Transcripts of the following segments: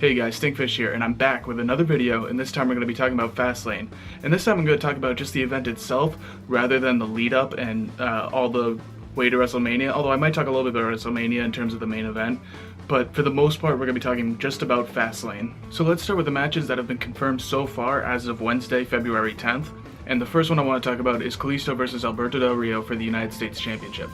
Hey guys, Stinkfish here, and I'm back with another video, and this time we're going to be talking about Fastlane. And this time I'm going to talk about just the event itself, rather than the lead up and all the way to WrestleMania, although I might talk a little bit about WrestleMania in terms of the main event. But for the most part, we're going to be talking just about Fastlane. So let's start with the matches that have been confirmed so far as of Wednesday, February 10th. And the first one I want to talk about is Kalisto versus Alberto Del Rio for the United States Championship.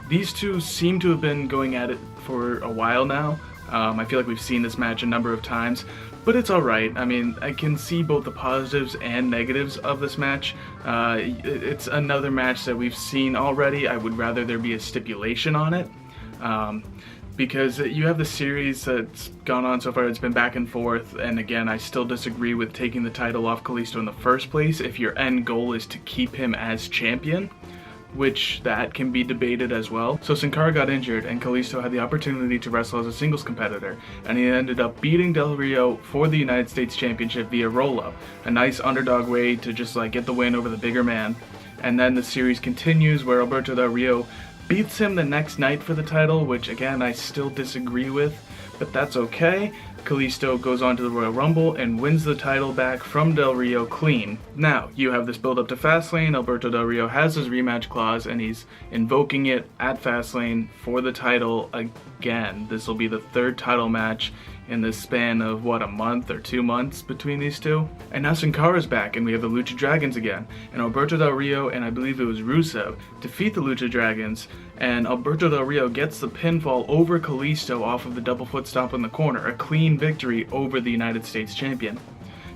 These two seem to have been going at it for a while now. I feel like we've seen this match a number of times, but it's alright. I mean, I can see both the positives and negatives of this match. It's another match that we've seen already. I would rather there be a stipulation on it, because you have the series that's gone on so far. It's been back and forth, and again, I still disagree with taking the title off Kalisto in the first place if your end goal is to keep him as champion, which that can be debated as well. So Sin Cara got injured and Kalisto had the opportunity to wrestle as a singles competitor, and he ended up beating Del Rio for the United States Championship via roll-up. A nice underdog way to just like get the win over the bigger man. And then the series continues where Alberto Del Rio beats him the next night for the title, which again I still disagree with, but that's okay. Kalisto goes on to the Royal Rumble and wins the title back from Del Rio clean. Now, you have this build up to Fastlane. Alberto Del Rio has his rematch clause and he's invoking it at Fastlane for the title again. This will be the third title match in the span of, what, a month or 2 months between these two? And now Sin Cara's back and we have the Lucha Dragons again. And Alberto Del Rio and I believe it was Rusev defeat the Lucha Dragons, and Alberto Del Rio gets the pinfall over Kalisto off of the double foot stomp in the corner. A clean victory over the United States Champion.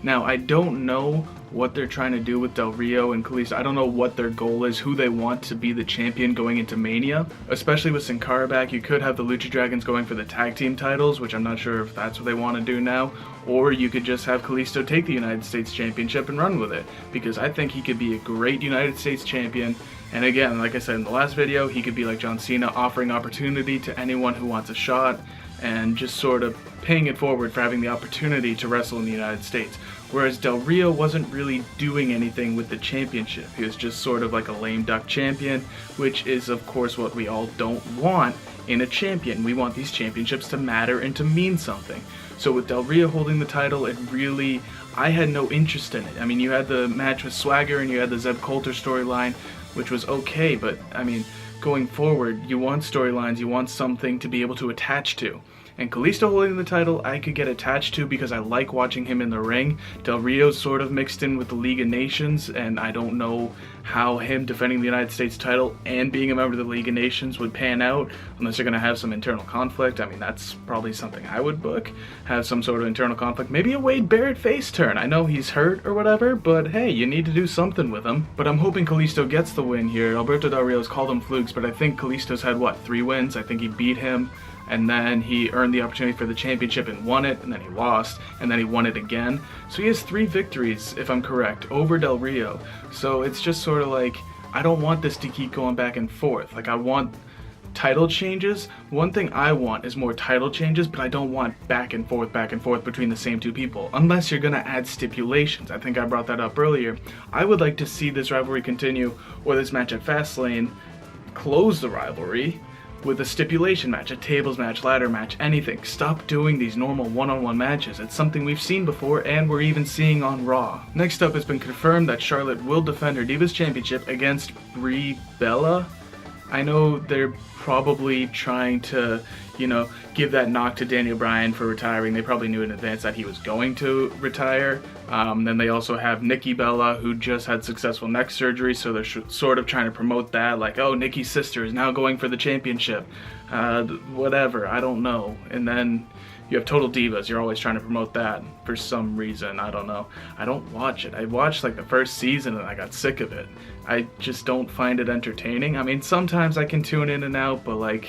Now, I don't know what they're trying to do with Del Rio and Kalisto. I don't know what their goal is, who they want to be the champion going into Mania. Especially with Sin Cara back, you could have the Lucha Dragons going for the tag team titles, which I'm not sure if that's what they want to do now. Or you could just have Kalisto take the United States Championship and run with it, because I think he could be a great United States champion. And again, like I said in the last video, he could be like John Cena, offering opportunity to anyone who wants a shot, and just sort of paying it forward for having the opportunity to wrestle in the United States. Whereas Del Rio wasn't really doing anything with the championship. He was just sort of like a lame duck champion, which is of course what we all don't want in a champion. We want these championships to matter and to mean something. So with Del Rio holding the title, I had no interest in it. I mean, you had the match with Swagger and you had the Zeb Coulter storyline, which was okay, but I mean, going forward, you want storylines, you want something to be able to attach to. And Kalisto holding the title, I could get attached to because I like watching him in the ring. Del Rio's sort of mixed in with the League of Nations, and I don't know how him defending the United States title and being a member of the League of Nations would pan out, unless you're going to have some internal conflict. I mean, that's probably something I would book, have some sort of internal conflict. Maybe a Wade Barrett face turn. I know he's hurt or whatever, but hey, you need to do something with him. But I'm hoping Kalisto gets the win here. Alberto Del Rio's called them flukes, but I think Kalisto's had, what, 3 wins? I think he beat him, and then he earned the opportunity for the championship and won it, and then he lost, and then he won it again. So he has 3 victories, if I'm correct, over Del Rio. So it's just sort of like, I don't want this to keep going back and forth. Like, I want title changes. One thing I want is more title changes, but I don't want back and forth between the same 2 people, unless you're gonna add stipulations. I think I brought that up earlier. I would like to see this rivalry continue, or this match at Fastlane close the rivalry with a stipulation match, a tables match, ladder match, anything. Stop doing these normal one-on-one matches. It's something we've seen before and we're even seeing on Raw. Next up, it's been confirmed that Charlotte will defend her Divas Championship against Brie Bella. I know they're probably trying to, give that knock to Daniel Bryan for retiring. They probably knew in advance that he was going to retire. Then they also have Nikki Bella, who just had successful neck surgery, so they're sort of trying to promote that, like, oh, Nikki's sister is now going for the championship. Whatever, I don't know. And then you have Total Divas. You're always trying to promote that for some reason. I don't know. I don't watch it. I watched like the first season and I got sick of it. I just don't find it entertaining. I mean, sometimes I can tune in and out, but like,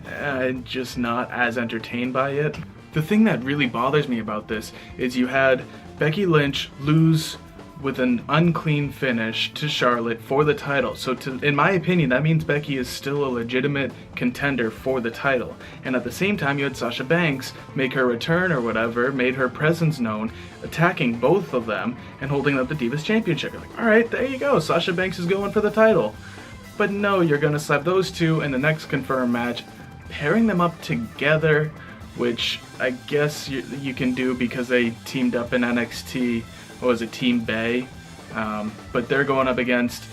I'm just not as entertained by it. The thing that really bothers me about this is you had Becky Lynch lose with an unclean finish to Charlotte for the title. So in my opinion, that means Becky is still a legitimate contender for the title. And at the same time, you had Sasha Banks make her return or whatever, made her presence known, attacking both of them and holding up the Divas Championship. You're like, all right, there you go. Sasha Banks is going for the title. But no, you're gonna slap those two in the next confirmed match, pairing them up together which I guess you can do because they teamed up in NXT. What was it, Team Bay? But they're going up against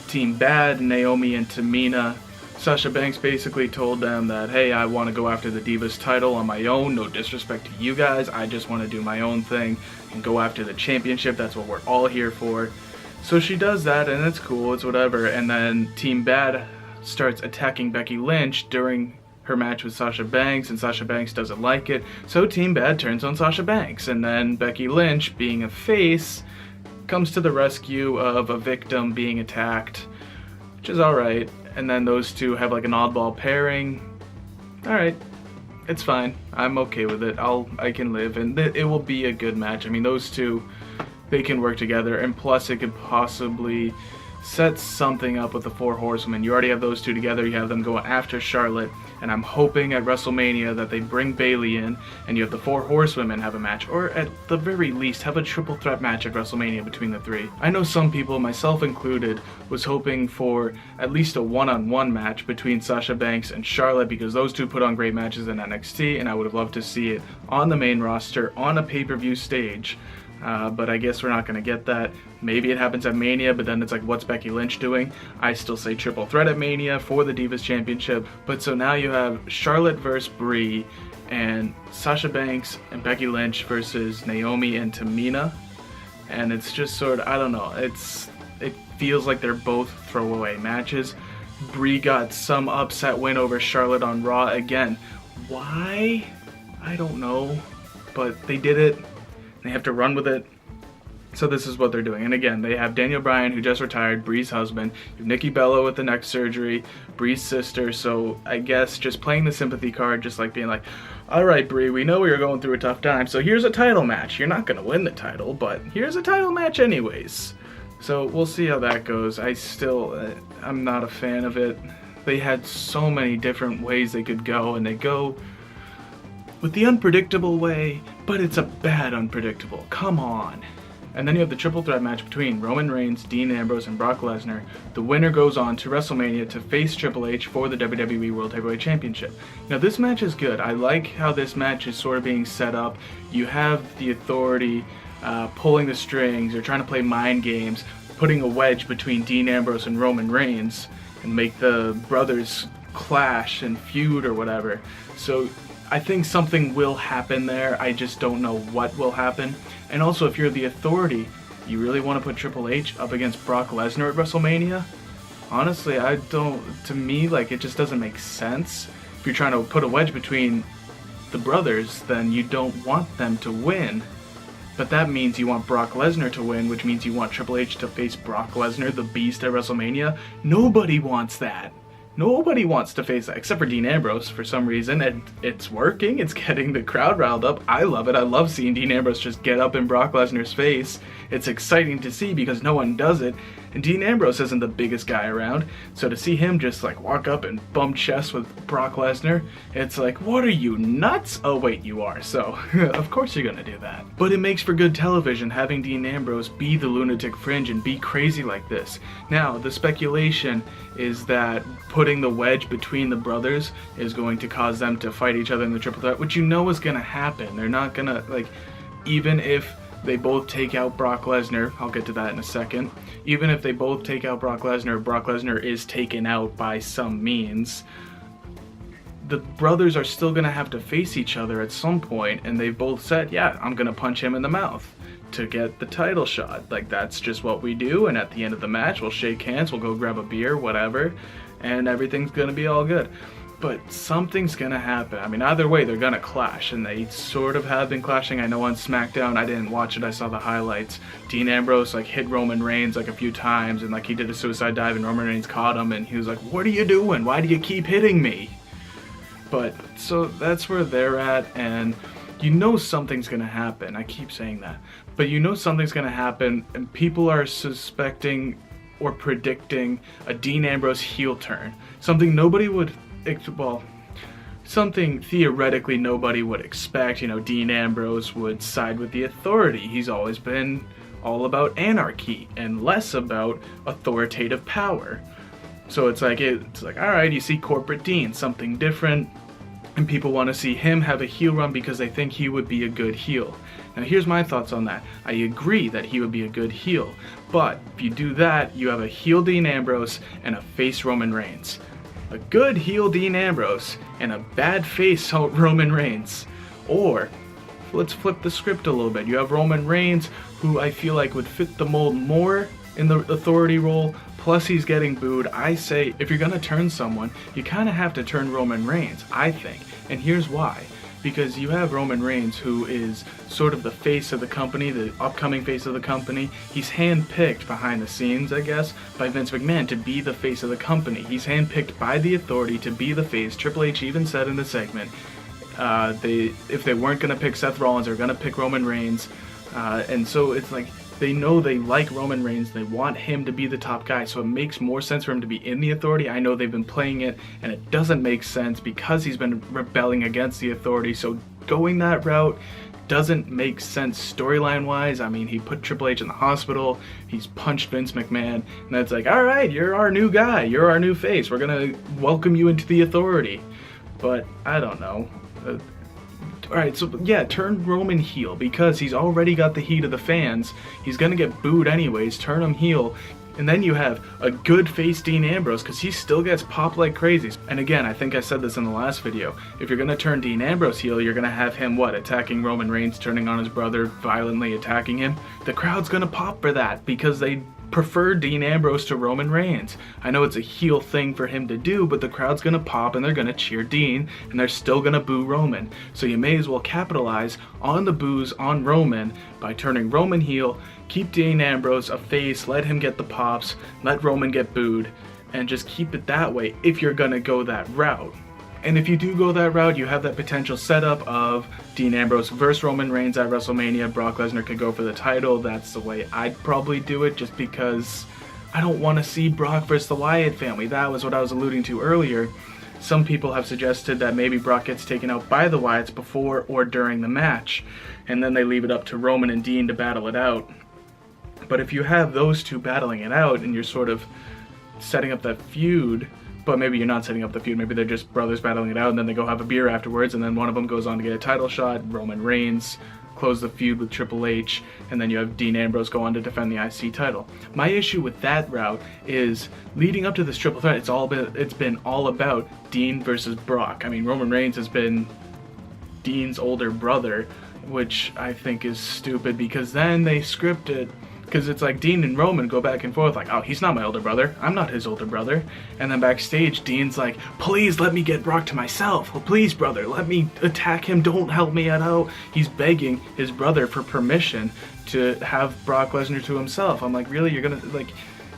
Team Bad, Naomi and Tamina. Sasha Banks basically told them that, hey, I want to go after the Divas title on my own, no disrespect to you guys, I just want to do my own thing and go after the championship, that's what we're all here for. So she does that, and it's cool, it's whatever, and then Team Bad starts attacking Becky Lynch during her match with Sasha Banks, and Sasha Banks doesn't like it, so Team Bad turns on Sasha Banks, and then Becky Lynch, being a face, comes to the rescue of a victim being attacked, which is alright. And then those two have like an oddball pairing. Alright, it's fine. I'm okay with it. I can live, and it will be a good match. I mean, those two, they can work together, and plus it could possibly set something up with the Four Horsewomen. You already have those two together, you have them going after Charlotte, and I'm hoping at WrestleMania that they bring Bayley in, and you have the Four Horsewomen have a match, or at the very least have a triple threat match at WrestleMania between the three. I know some people, myself included, was hoping for at least a one-on-one match between Sasha Banks and Charlotte, because those two put on great matches in NXT, and I would have loved to see it on the main roster, on a pay-per-view stage. But I guess we're not going to get that. Maybe it happens at Mania, but then it's like, what's Becky Lynch doing? I still say triple threat at Mania for the Divas Championship. But so now you have Charlotte versus Brie, and Sasha Banks and Becky Lynch versus Naomi and Tamina. And it's just sort of, I don't know, it feels like they're both throwaway matches. Brie got some upset win over Charlotte on Raw again. Why? I don't know. But they did it. They have to run with it. So this is what they're doing. And again, they have Daniel Bryan, who just retired, Brie's husband. You have Nikki Bella with the neck surgery, Brie's sister. So I guess just playing the sympathy card, just like being like, all right, Brie, we know you're going through a tough time, so here's a title match. You're not going to win the title, but here's a title match anyways. So we'll see how that goes. I'm not a fan of it. They had so many different ways they could go, and they go with the unpredictable way, but it's a bad unpredictable. Come on. And then you have the triple threat match between Roman Reigns, Dean Ambrose, and Brock Lesnar. The winner goes on to WrestleMania to face Triple H for the WWE World Heavyweight Championship. Now this match is good. I like how this match is sort of being set up. You have the Authority pulling the strings, you're trying to play mind games, putting a wedge between Dean Ambrose and Roman Reigns, and make the brothers clash and feud or whatever. So I think something will happen there, I just don't know what will happen. And also, if you're the Authority, you really want to put Triple H up against Brock Lesnar at WrestleMania? Honestly, to me, like, it just doesn't make sense. If you're trying to put a wedge between the brothers, then you don't want them to win. But that means you want Brock Lesnar to win, which means you want Triple H to face Brock Lesnar, the Beast, at WrestleMania. Nobody wants that. Nobody wants to face that, except for Dean Ambrose for some reason, and it's working, it's getting the crowd riled up. I love it, I love seeing Dean Ambrose just get up in Brock Lesnar's face. It's exciting to see because no one does it, and Dean Ambrose isn't the biggest guy around, so to see him just like walk up and bump chest with Brock Lesnar, it's like, what are you, nuts? Oh wait, you are, so of course you're gonna do that. But it makes for good television having Dean Ambrose be the lunatic fringe and be crazy like this. Now, the speculation is that putting the wedge between the brothers is going to cause them to fight each other in the triple threat, which you know is gonna happen. They're not gonna, like, even if they both take out Brock Lesnar, I'll get to that in a second, even if they both take out Brock Lesnar is taken out by some means, the brothers are still gonna have to face each other at some point, and they've both said, yeah, I'm gonna punch him in the mouth to get the title shot. Like, that's just what we do, and at the end of the match, we'll shake hands, we'll go grab a beer, whatever, and everything's gonna be all good. But something's gonna happen. I mean, either way, they're gonna clash, and they sort of have been clashing. I know on SmackDown, I didn't watch it, I saw the highlights. Dean Ambrose, like, hit Roman Reigns, like, a few times, and, like, he did a suicide dive, and Roman Reigns caught him, and he was like, what are you doing? Why do you keep hitting me? But, so that's where they're at, and you know something's gonna happen. I keep saying that. But you know something's gonna happen, and people are suspecting or predicting a Dean Ambrose heel turn. Something nobody would, well, something theoretically nobody would expect. You know, Dean Ambrose would side with the Authority. He's always been all about anarchy and less about authoritative power. So it's like, all right, you see corporate Dean, something different. and people want to see him have a heel run because they think he would be a good heel. Now here's my thoughts on that. I agree that he would be a good heel, but if you do that, you have a heel Dean Ambrose and a face Roman Reigns. A good heel Dean Ambrose and a bad face Roman Reigns. Or, let's flip the script a little bit. You have Roman Reigns, who I feel like would fit the mold more in the authority role, plus he's getting booed. I say, if you're gonna turn someone, you kind of have to turn Roman Reigns, I think. And here's why. Because you have Roman Reigns, who is sort of the face of the company, the upcoming face of the company. He's handpicked behind the scenes, I guess, by Vince McMahon to be the face of the company. He's handpicked by the authority to be the face. Triple H even said in the segment, if they weren't going to pick Seth Rollins, they were going to pick Roman Reigns. And so it's like, they know they like Roman Reigns, they want him to be the top guy, so it makes more sense for him to be in the authority. I know they've been playing it, and it doesn't make sense because he's been rebelling against the authority, so going that route doesn't make sense storyline wise. I mean, he put Triple H in the hospital, he's punched Vince McMahon, and it's like, alright, you're our new guy, you're our new face, we're gonna welcome you into the authority. But, I don't know. Alright, so yeah, turn Roman heel, because he's already got the heat of the fans. He's gonna get booed anyways, turn him heel. And then you have a good face Dean Ambrose, because he still gets popped like crazy. And again, I think I said this in the last video, if you're gonna turn Dean Ambrose heel, you're gonna have him, attacking Roman Reigns, turning on his brother, violently attacking him. The crowd's gonna pop for that, because they prefer Dean Ambrose to Roman Reigns. I know it's a heel thing for him to do, but the crowd's gonna pop and they're gonna cheer Dean, and they're still gonna boo Roman. So you may as well capitalize on the boos on Roman by turning Roman heel, keep Dean Ambrose a face, let him get the pops, let Roman get booed, and just keep it that way if you're gonna go that route. And if you do go that route, you have that potential setup of Dean Ambrose versus Roman Reigns at WrestleMania. Brock Lesnar could go for the title. That's the way I'd probably do it, just because I don't want to see Brock versus the Wyatt family. That was what I was alluding to earlier. Some people have suggested that maybe Brock gets taken out by the Wyatts before or during the match, and then they leave it up to Roman and Dean to battle it out. But if you have those two battling it out and you're sort of setting up that feud, but maybe you're not setting up the feud, maybe they're just brothers battling it out and then they go have a beer afterwards, and then one of them goes on to get a title shot, Roman Reigns, close the feud with Triple H, and then you have Dean Ambrose go on to defend the IC title. My issue with that route is, leading up to this triple threat, it's been all about Dean versus Brock. I mean, Roman Reigns has been Dean's older brother, which I think is stupid, because then they script it, because it's like Dean and Roman go back and forth like, oh, he's not my older brother, I'm not his older brother. And then backstage, Dean's like, please let me get Brock to myself. Oh, please, brother, let me attack him. Don't help me out. He's begging his brother for permission to have Brock Lesnar to himself. I'm like, really? You're gonna, like,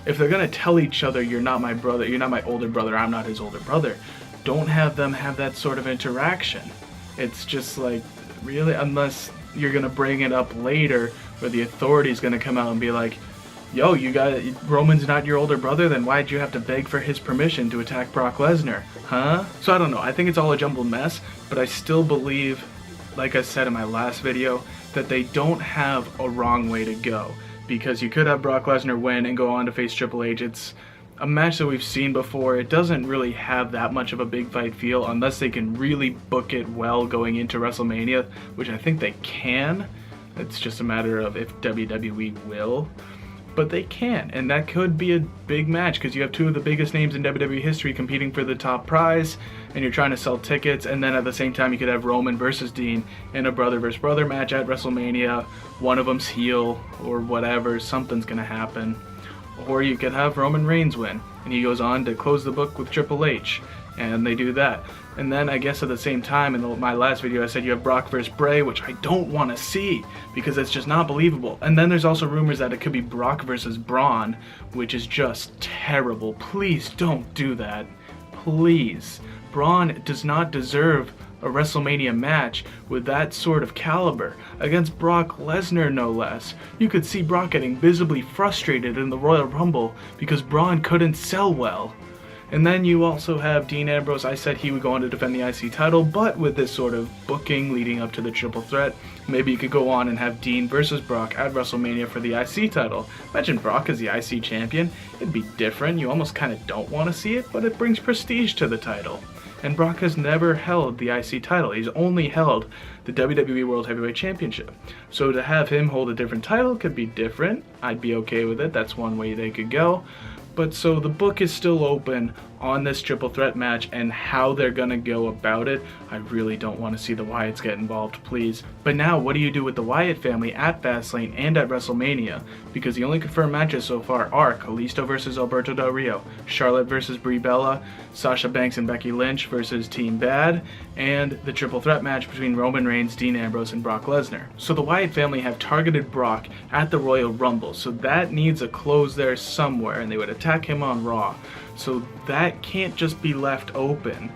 if they're gonna tell each other, you're not my brother, you're not my older brother, I'm not his older brother, don't have them have that sort of interaction. It's just like, really? Unless you're gonna bring it up later where the authority's gonna come out and be like, yo, Roman's not your older brother, then why'd you have to beg for his permission to attack Brock Lesnar? Huh? So I don't know, I think it's all a jumbled mess, but I still believe, like I said in my last video, that they don't have a wrong way to go. Because you could have Brock Lesnar win and go on to face Triple H. It's a match that we've seen before. It doesn't really have that much of a big fight feel unless they can really book it well going into WrestleMania, which I think they can. It's just a matter of if WWE will. But they can, and that could be a big match because you have two of the biggest names in WWE history competing for the top prize, and you're trying to sell tickets, and then at the same time you could have Roman versus Dean in a brother versus brother match at WrestleMania. One of them's heel or whatever, something's gonna happen. Or you could have Roman Reigns win, and he goes on to close the book with Triple H, and they do that. And then I guess at the same time, in my last video I said you have Brock versus Bray, which I don't want to see, because it's just not believable. And then there's also rumors that it could be Brock versus Braun, which is just terrible. Please don't do that. Please. Braun does not deserve a WrestleMania match with that sort of caliber against Brock Lesnar, no less. You could see Brock getting visibly frustrated in the Royal Rumble because Braun couldn't sell well. And then you also have Dean Ambrose. I said he would go on to defend the IC title, but with this sort of booking leading up to the triple threat, maybe you could go on and have Dean versus Brock at WrestleMania for the IC title. Imagine Brock as the IC champion. It'd be different. You almost kind of don't want to see it, but it brings prestige to the title. And Brock has never held the IC title. He's only held the WWE World Heavyweight Championship. So to have him hold a different title could be different. I'd be okay with it. That's one way they could go. But so the book is still open on this triple threat match, and how they're gonna go about it, I really don't want to see the Wyatts get involved, please. But now, what do you do with the Wyatt family at Fastlane and at WrestleMania? Because the only confirmed matches so far are Kalisto versus Alberto Del Rio, Charlotte versus Brie Bella, Sasha Banks and Becky Lynch versus Team Bad, and the triple threat match between Roman Reigns, Dean Ambrose, and Brock Lesnar. So the Wyatt family have targeted Brock at the Royal Rumble, so that needs a close there somewhere, and they would attack him on Raw. So that can't just be left open.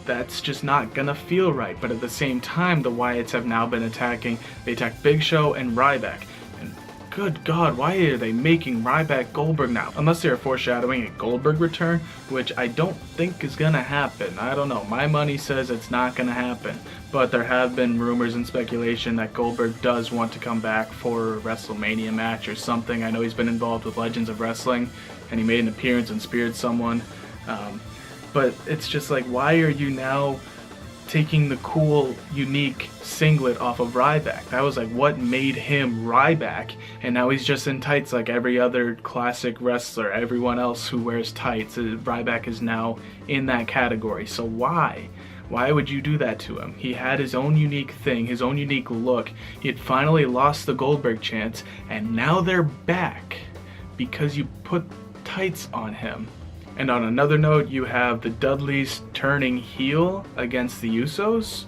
That's just not gonna feel right. But at the same time, the Wyatts have now been attacking. They attacked Big Show and Ryback. And good God, why are they making Ryback Goldberg now? Unless they're foreshadowing a Goldberg return, which I don't think is gonna happen. I don't know. My money says it's not gonna happen. But there have been rumors and speculation that Goldberg does want to come back for a WrestleMania match or something. I know he's been involved with Legends of Wrestling, and he made an appearance and speared someone. But it's just like, why are you now taking the cool, unique singlet off of Ryback? That was like what made him Ryback, and now he's just in tights like every other classic wrestler. Everyone else who wears tights, Ryback is now in that category. So why? Why would you do that to him? He had his own unique thing, his own unique look. He had finally lost the Goldberg chance, and now they're back because you put tights on him. And on another note, you have the Dudleys turning heel against the Usos.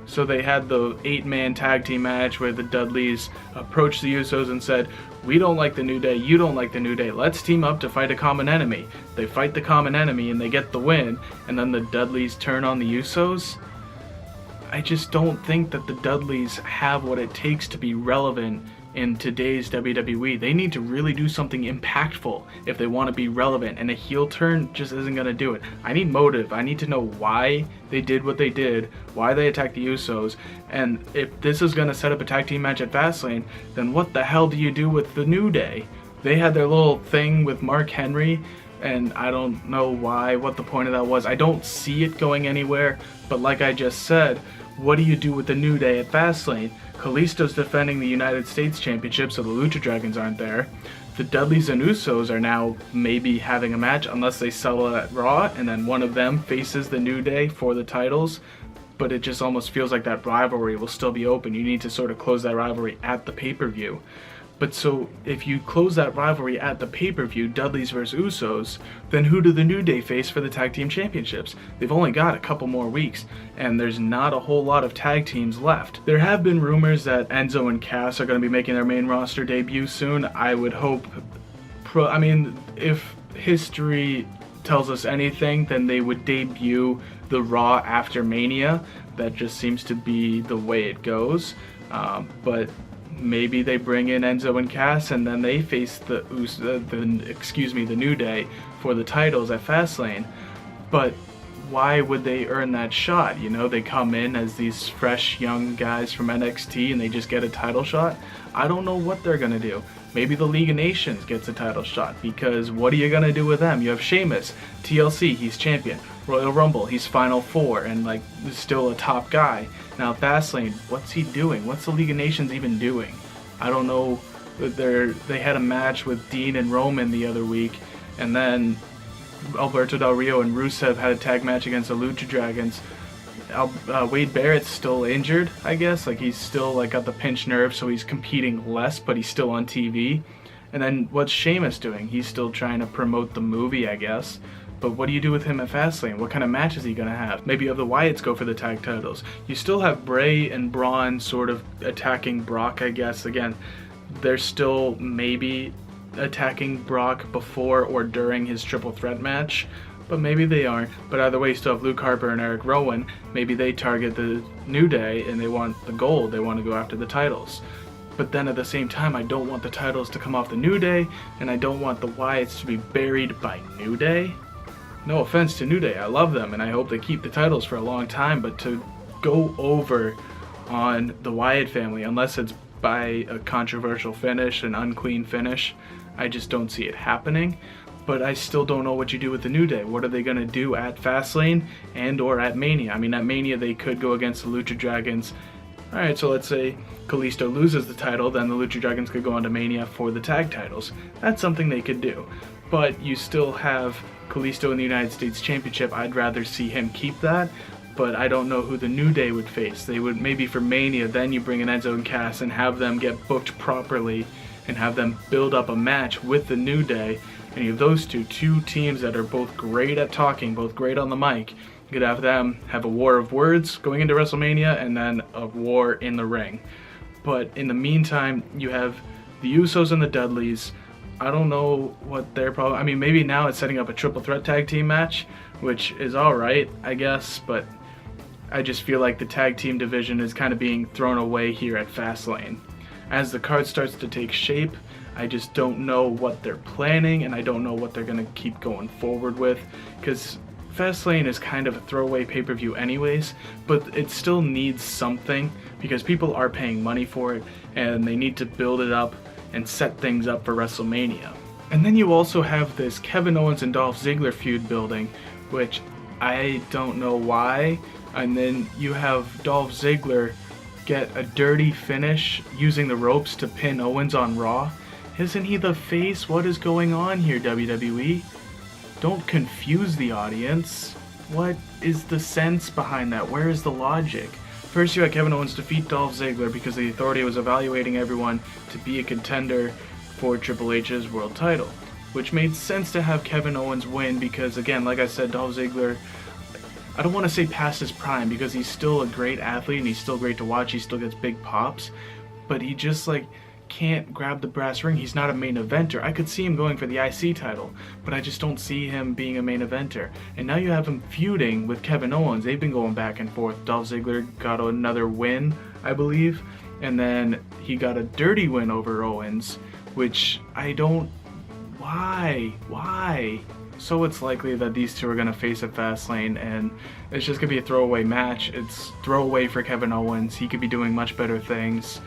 So they had the 8-man tag team match where the Dudleys approached the Usos and said, "We don't like the New Day, you don't like the New Day, let's team up to fight a common enemy." They fight the common enemy and they get the win, and then the Dudleys turn on the Usos. I just don't think that the Dudleys have what it takes to be relevant in today's WWE. They need to really do something impactful if they want to be relevant, and a heel turn just isn't going to do it. I need motive. I need to know why they did what they did, why they attacked the Usos, and if this is going to set up a tag team match at Fastlane, then what the hell do you do with the New Day? They had their little thing with Mark Henry, and I don't know what the point of that was. I don't see it going anywhere, but like I just said, what do you do with the New Day at Fastlane? Kalisto's defending the United States Championship, so the Lucha Dragons aren't there. The Dudleys and Usos are now maybe having a match, unless they settle it at Raw, and then one of them faces the New Day for the titles. But it just almost feels like that rivalry will still be open. You need to sort of close that rivalry at the pay-per-view. But so, if you close that rivalry at the pay-per-view, Dudleys versus Usos, then who do the New Day face for the Tag Team Championships? They've only got a couple more weeks, and there's not a whole lot of tag teams left. There have been rumors that Enzo and Cass are going to be making their main roster debut soon. I would hope, if history tells us anything, then they would debut the Raw after Mania. That just seems to be the way it goes. But maybe they bring in Enzo and Cass, and then they face the New Day for the titles at Fastlane. But why would they earn that shot? You know, they come in as these fresh young guys from NXT and they just get a title shot. I don't know what they're gonna do. Maybe the League of Nations gets a title shot, because what are you gonna do with them? You have Sheamus, TLC, he's champion. Royal Rumble, he's Final Four and like still a top guy. Now Fastlane, what's he doing? What's the League of Nations even doing? I don't know. They had a match with Dean and Roman the other week, and then Alberto Del Rio and Rusev had a tag match against the Lucha Dragons. Wade Barrett's still injured, I guess. Like, he's still like got the pinched nerve, so he's competing less, but he's still on TV. And then what's Sheamus doing? He's still trying to promote the movie, I guess. But what do you do with him at Fastlane? What kind of match is he going to have? Maybe you have the Wyatts go for the tag titles. You still have Bray and Braun sort of attacking Brock, I guess. Again, they're still maybe attacking Brock before or during his triple threat match. But maybe they aren't. But either way, you still have Luke Harper and Eric Rowan. Maybe they target the New Day and they want the gold. They want to go after the titles. But then at the same time, I don't want the titles to come off the New Day, and I don't want the Wyatts to be buried by New Day. No offense to New Day, I love them, and I hope they keep the titles for a long time, but to go over on the Wyatt family, unless it's by a controversial finish, an unclean finish, I just don't see it happening. but I still don't know what you do with the New Day. What are they going to do at Fastlane and or at Mania? I mean, at Mania they could go against the Lucha Dragons. Alright, so let's say Kalisto loses the title, then the Lucha Dragons could go on to Mania for the tag titles. That's something they could do. But you still have Kalisto in the United States Championship. I'd rather see him keep that, but I don't know who the New Day would face. They would maybe for Mania, then you bring in Enzo and Cass and have them get booked properly and have them build up a match with the New Day. And you have those two teams that are both great at talking, both great on the mic. You could have them have a war of words going into WrestleMania and then a war in the ring. But in the meantime, you have the Usos and the Dudleys. I don't know what their problem. I mean, maybe now it's setting up a triple threat tag team match, which is alright, I guess, but I just feel like the tag team division is kind of being thrown away here at Fastlane. As the card starts to take shape, I just don't know what they're planning, and I don't know what they're going to keep going forward with, because Fastlane is kind of a throwaway pay-per-view anyways, but it still needs something because people are paying money for it and they need to build it up and set things up for WrestleMania. And then you also have this Kevin Owens and Dolph Ziggler feud building, which I don't know why. And then you have Dolph Ziggler get a dirty finish using the ropes to pin Owens on Raw. Isn't he the face? What is going on here, WWE? Don't confuse the audience. What is the sense behind that? Where is the logic? First you had Kevin Owens defeat Dolph Ziggler because the Authority was evaluating everyone to be a contender for Triple H's world title, which made sense to have Kevin Owens win because, again, like I said, Dolph Ziggler, I don't want to say past his prime because he's still a great athlete and he's still great to watch, he still gets big pops, but he just can't grab the brass ring. He's not a main eventer. I could see him going for the IC title, but I just don't see him being a main eventer. And now you have him feuding with Kevin Owens. They've been going back and forth. Dolph Ziggler got another win, I believe, and then he got a dirty win over Owens, which I don't... Why? So it's likely that these two are going to face at Fastlane, and it's just going to be a throwaway match. It's throwaway for Kevin Owens. He could be doing much better things.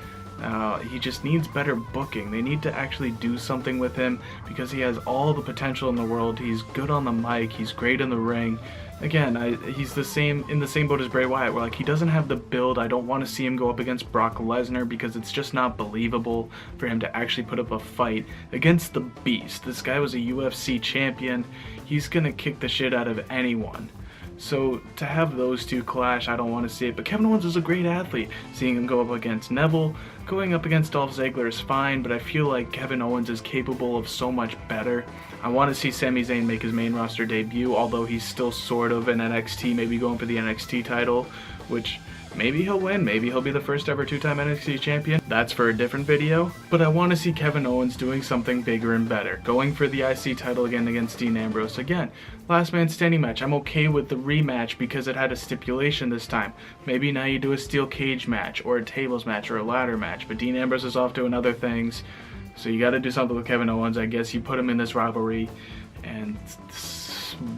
He just needs better booking. They need to actually do something with him because he has all the potential in the world. He's good on the mic. He's great in the ring. Again, he's in the same boat as Bray Wyatt, where he doesn't have the build. I don't want to see him go up against Brock Lesnar because it's just not believable for him to actually put up a fight against the Beast. This guy was a UFC champion. He's gonna kick the shit out of anyone. So to have those two clash, I don't want to see it. But Kevin Owens is a great athlete. Seeing him go up against Neville, going up against Dolph Ziggler is fine, but I feel like Kevin Owens is capable of so much better. I want to see Sami Zayn make his main roster debut, although he's still sort of in NXT, maybe going for the NXT title, which maybe he'll win, maybe he'll be the first ever two-time NXT champion. That's for a different video. But I want to see Kevin Owens doing something bigger and better, going for the IC title again against Dean Ambrose. Again, last man standing match. I'm okay with the rematch because it had a stipulation this time. Maybe now you do a steel cage match or a tables match or a ladder match, but Dean Ambrose is off doing other things, so you got to do something with Kevin Owens. I guess you put him in this rivalry, and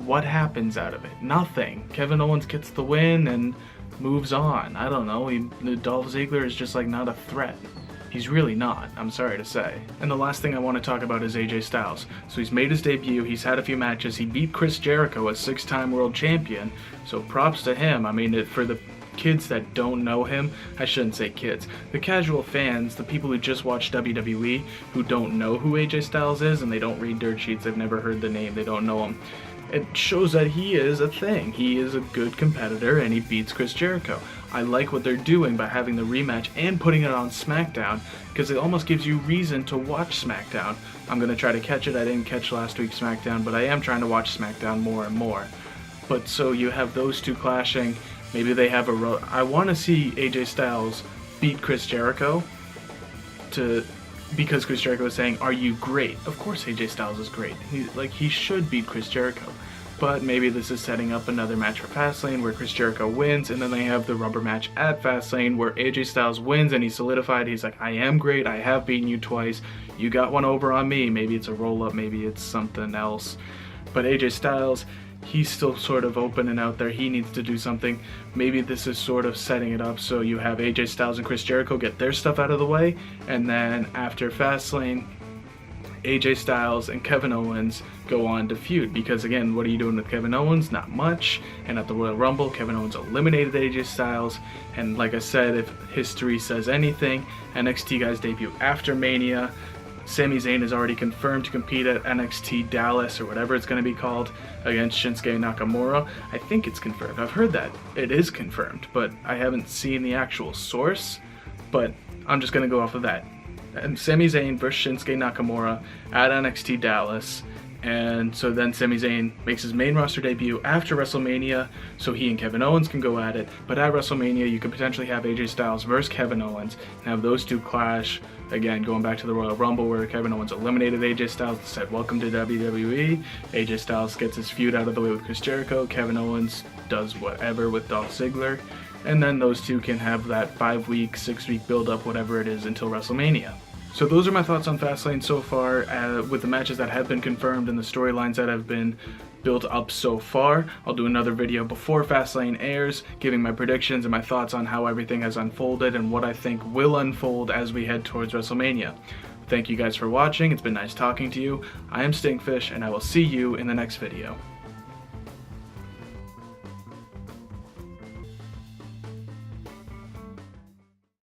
what happens out of it? Nothing. Kevin Owens gets the win and moves on. I don't know. Dolph Ziggler is just not a threat. He's really not, I'm sorry to say. And the last thing I want to talk about is AJ Styles. So he's made his debut, he's had a few matches, he beat Chris Jericho, a 6-time world champion, so props to him. I mean, for the kids that don't know him, I shouldn't say kids, the casual fans, the people who just watch WWE, who don't know who AJ Styles is, and they don't read dirt sheets, they've never heard the name, they don't know him. It shows that he is a thing. He is a good competitor and he beats Chris Jericho. I like what they're doing by having the rematch and putting it on SmackDown because it almost gives you reason to watch SmackDown. I'm going to try to catch it. I didn't catch last week's SmackDown, but I am trying to watch SmackDown more and more. But so you have those two clashing. Maybe they have I want to see AJ Styles beat Chris Jericho because Chris Jericho is saying, "Are you great?" Of course AJ Styles is great. He should beat Chris Jericho. But maybe this is setting up another match for Fastlane where Chris Jericho wins, and then they have the rubber match at Fastlane where AJ Styles wins and he's solidified. He's like, "I am great. I have beaten you twice. You got one over on me." Maybe it's a roll-up. Maybe it's something else. But AJ Styles, he's still sort of open and out there. He needs to do something. Maybe this is sort of setting it up so you have AJ Styles and Chris Jericho get their stuff out of the way, and then after Fastlane, AJ Styles and Kevin Owens go on to feud, because again, what are you doing with Kevin Owens? Not much. And at the Royal Rumble, Kevin Owens eliminated AJ Styles, and like I said, if history says anything, NXT guys debut after Mania. Sami Zayn is already confirmed to compete at NXT Dallas, or whatever it's going to be called, against Shinsuke Nakamura. I think it's confirmed. I've heard that it is confirmed, but I haven't seen the actual source, but I'm just going to go off of that. And Sami Zayn versus Shinsuke Nakamura at NXT Dallas. And so then Sami Zayn makes his main roster debut after WrestleMania, so he and Kevin Owens can go at it. But at WrestleMania, you could potentially have AJ Styles versus Kevin Owens and have those two clash. Again, going back to the Royal Rumble where Kevin Owens eliminated AJ Styles and said, "Welcome to WWE." AJ Styles gets his feud out of the way with Chris Jericho. Kevin Owens does whatever with Dolph Ziggler. And then those two can have that 5-week, 6-week build-up, whatever it is, until WrestleMania. So those are my thoughts on Fastlane so far, with the matches that have been confirmed and the storylines that have been built up so far. I'll do another video before Fastlane airs, giving my predictions and my thoughts on how everything has unfolded and what I think will unfold as we head towards WrestleMania. Thank you guys for watching. It's been nice talking to you. I am Stinkfish, and I will see you in the next video.